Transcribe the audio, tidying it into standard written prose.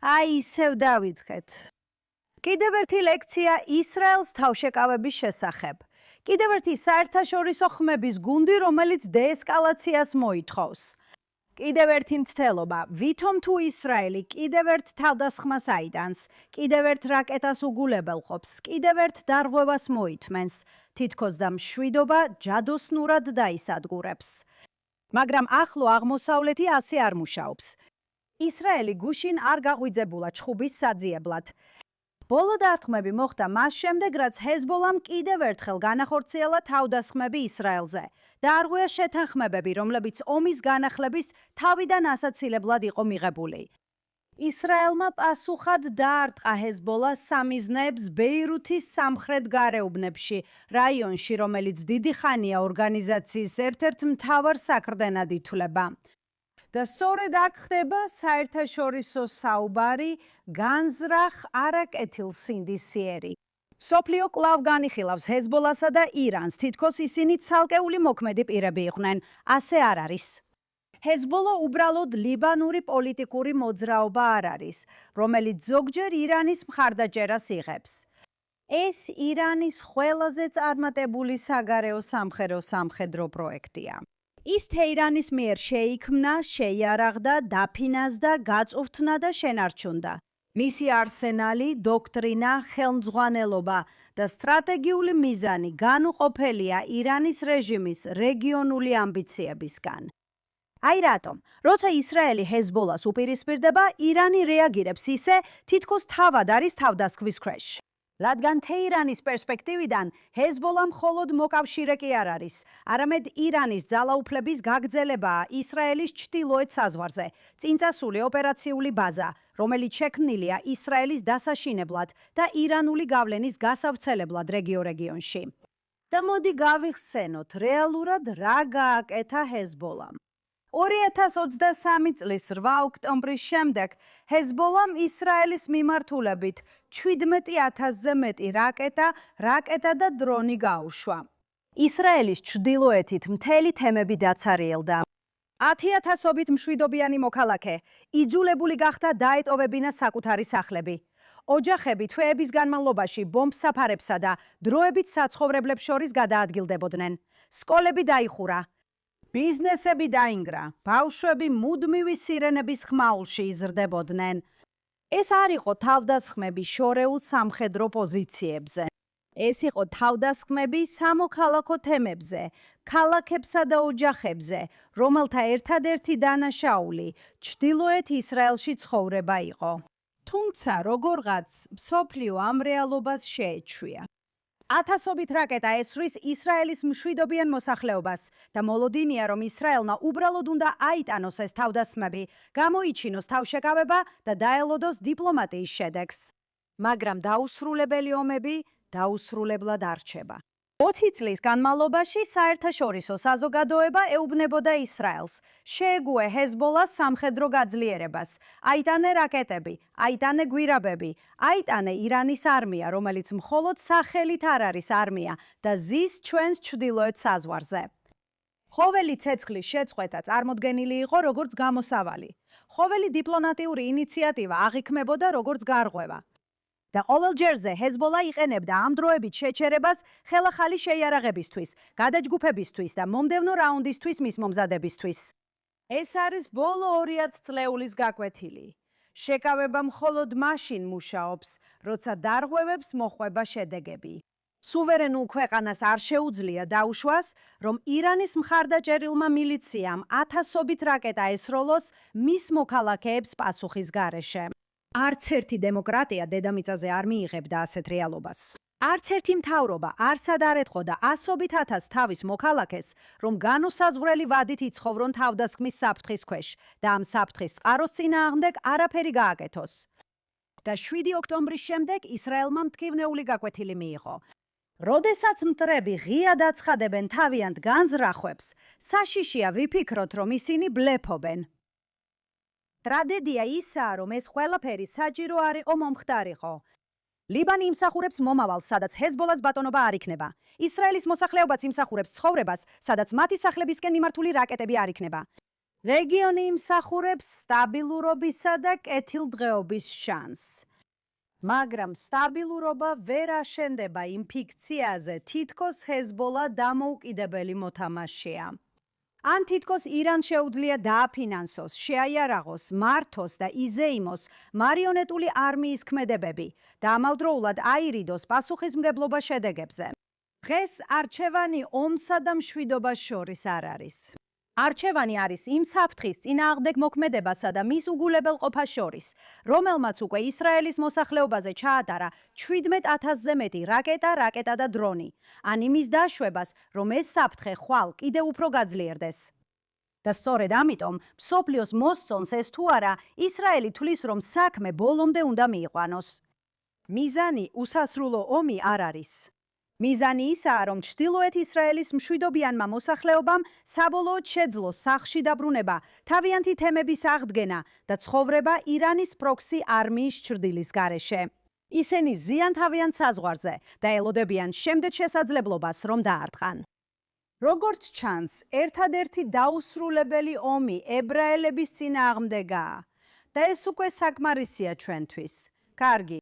აი ისევ დავიწყეთ. კიდევ ერთი ლექცია ისრაელს თავშეკავების შესახებ. კიდევ ერთი საერთაშორისო ხმების გუნდი, რომელიც დეესკალაციას მოითხოვს. კიდევ ერთი მცდელობა, ვითომ თუ ისრაელი კიდევ ერთ თავდასხმას აიტანს, კიდევ ერთ რაკეტას უგულებელყოფს, კიდევ ერთ დარღვევას მოითმენს, თითქოს და მშვიდობა ჯადოსნურად დაისადგურებს. მაგრამ ახლო აღმოსავლეთი ასე არ მუშაობს. ისრაელი გუშინ არ გაღვიძებულა ჩხუბის საძიებლად. ბოლო დარტყმები მოხდა მას შემდეგ, რაც ჰეზბოლამ კიდევ ერთხელ განახორციელა თავდასხმები ისრაელზე და არღვია შეთანხმებები, რომლებიც ომის განახლების თავიდან ასაცილებლად იყო მიღებული. ისრაელმა პასუხად დაარტყა ჰეზბოლას სამიზნეებს ბეირუთის სამხრეთ გარეუბნებში, რაიონში, რომელიც დიდი ხანია ორგანიზაციის ერთ-ერთ მთავარ საკრდენად ითვლება. და სწორედ აქ ხდება საერთაშორისო საუბარი განზრახ არაკეთილსინდისიერი. მსოფლიო კვლავ განიხილავს ჰეზბოლასა და ირანს, თითქოს ისინი ცალკეული მოქმედი პირები იყვნენ. ასე არ არის. ჰეზბოლა უბრალოდ ლიბანური პოლიტიკური მოძრაობა არ არის, რომელიც ზოგჯერ ირანის მხარდაჭერას იღებს. ეს ირანის ყველაზე წარმატებული საგარეო სამხედრო პროექტია. ის თეირანის მიერ შეიქმნა, შეიარაღდა, დაფინანსდა, გაწვრთნა და შენარჩუნდა. მისი არსენალი, დოქტრინა, ხელმძღვანელობა და სტრატეგიული მიზანი განუყოფელია ირანის რეჟიმის რეგიონული ამბიციებისგან. აი რატომ, როცა ისრაელი ჰეზბოლას უპირისპირდება, ირანი რეაგირებს ისე, თითქოს თავად არის თავდასხმის ქვეშ. რადგან თეირანის პერსპექტივიდან ჰეზბოლა მხოლოდ მოკავშირე კი არ არის, არამედ ირანის ძალაუფლების გაგრძელებაა ისრაელის ჩრდილოეთ საზღვარზე, წინწასული ოპერაციული ბაზა, რომელიც შექმნილია ისრაელის დასაშინებლად და ირანული გავლენის გასავრცელებლად რეგიონში. და მოდი გავიხსენოთ, რეალურად რა გააკეთა ჰეზბოლამ. 2023 წლის 8 ოქტომბრის შემდეგ ჰეზბოლამ ისრაელის მიმართულებით 17,000-ზე მეტი რაკეტა და დრონი გაუშვა. ისრაელის ჩრდილოეთით მთელი თემები დაცარიელდა. 10,000-ობით მშვიდობიანი მოქალაქე იძულებული გახდა დაეტოვებინა საკუთარი სახლები. ოჯახები თვეების განმავლობაში ბომბსაფარებსა და დროებით საცხოვრებლებს შორის გადაადგილდებოდნენ. სკოლები დაიხურა. ბიზნესები დაინგრა, ბავშვები მუდმივი სირენების ხმაურში იზრდებოდნენ. ეს არ იყო თავდასხმები შორეულ სამხედრო პოზიციებზე. ეს იყო თავდასხმები სამოქალაქო თემებზე, ქალაქებსა და ოჯახებზე, რომელთა ერთადერთი დანაშაული ჩრდილოეთ ისრაელში ცხოვრება იყო. თუმცა როგორღაც მსოფლიო ამ რეალობას შეეჩვია. 1000-ობით რაკეტა ესვრის ისრაელის მშვიდობიან მოსახლეობას და მოლოდინია, რომ ისრაელმა უბრალოდ უნდა აიტანოს ეს თავდასხმები, გამოიჩინოს თავშეკავება და დაელოდოს დიპლომატიის შედეგს. მაგრამ დაუსრულებელი ომები დაუსრულებლად არ რჩება. 20 წლის განმავლობაში საერთაშორისო საზოგადოება ეუბნებოდა ისრაელს, შეეგუე ჰეზბოლას სამხედრო გაძლიერებას, აიტანე რაკეტები, აიტანე გვირაბები, აიტანე ირანის არმია, რომელიც მხოლოდ სახელით არ არის არმია და ზის ჩვენს ჩრდილოეთ საზღვარზე. ხოველი ცეცხლის შეწყვეტა წარმოდგენილი იყო როგორც გამოსავალი. ხოველი დიპლომატიური ინიციატივა აღიქმებოდა როგორც გარღვევა. და ყოველ ჯერზე ჰეზბოლა იყენებდა ამ დროებით შეჩერებას ხელახალი შეიარაღებისთვის, გადაჯგუფებისთვის და მომდევნო რაუნდისთვის მის მომზადებისთვის. ეს არის ბოლო 200 წლეულის გაკვეთილი. შეკავება მხოლოდ მაშინ მუშაობს, როცა დარღვევებს მოჰყვება შედეგები. სუვერენულ ქვეყანას არ შეუძლია დაუშვას, რომ ირანის მხარდაჭერილმა მილიციამ 1000-ობით რაკეტა ესროლოს მის მოქალაქეებს პასუხის გარეშე. არც ერთი დემოკრატია დედამიწაზე არ მიიღებდა ასეთ რეალობას. არც ერთი მთავრობა არსად არ ეთყოდა 100,000 თავის მოქალაქეს, რომ განუსაზღვრელი ვადით იცხოვრონ თავდასხმის საფრთხის ქვეშ და ამ საფრთხის წყაროს წინააღმდეგ არაფერი გააკეთოს. და 7 ოქტომბრის შემდეგ ისრაელმა მტკივნეული გაკვეთილი მიიღო. როდესაც მტრები ღიად აცხადებენ თავიანთ განზრახვებს, საშიშია ვიფიქროთ, რომ ისინი ბლეფობენ. ტრაგედია ისაა, რომ ეს ყველაფერი საჭირო არ იყო მომხდარიყო. ლიბანი იმსახურებს მომავალს, სადაც ჰეზბოლას ბატონობა არ იქნება. ისრაელის მოსახლეობაც იმსახურებს ცხოვრებას, სადაც მათი სახლებისკენ მიმართული რაკეტები არ იქნება. რეგიონი იმსახურებს სტაბილურობისა და კეთილდღეობის შანსს. მაგრამ სტაბილურობა ვერ აშენდება იმ ფიქციაზე, თითქოს ჰეზბოლა დამოუკიდებელი მოთამაშეა. ან თითქოს ირანს შეუძლია დააფინანსოს, შეაიარაღოს, მართოს და იზეიმოს მარიონეტული არმიის ქმედებები და ამავდროულად აირიდოს პასუხისმგებლობა შედეგებზე. დღეს არჩევანი ომსა და მშვიდობას შორის არ არის. არჩევანი არის იმ საფრთხის წინააღმდეგ მოქმედებასა და მის უგულებელყოფას შორის, რომელმაც უკვე ისრაელის მოსახლეობაზე ჩაატარა 17,000-ზე მეტი რაკეტა და დრონი, ან იმის დაშვებას, რომ ეს საფრთხე ხვალ კიდევ უფრო გაძლიერდეს. და სწორედ ამიტომ მსოფლიოს მოსწონს ეს თუ არა, ისრაელი თვლის, რომ საქმე ბოლომდე უნდა მიიყვანოს. მიზანი უსასრულო ომი არ არის. მიზანი ისაა, რომ ჩრდილოეთ ისრაელის მშვიდობიანმა მოსახლეობამ საბოლოოდ შეძლოს სახლში დაბრუნება, თავიანთი თემების აღდგენა და ცხოვრება ირანის პროქსი არმიის ჩრდილის გარეშე. ისინი ზიან თავიანთ საზღვარზე და ელოდებიან შემდეგ შესაძლებლობას, რომ დაარტყან. როგორც ჩანს, ერთადერთი დაუსრულებელი ომი ებრაელების წინააღმდეგაა და ეს უკვე საკმარისია ჩვენთვის. კარგი.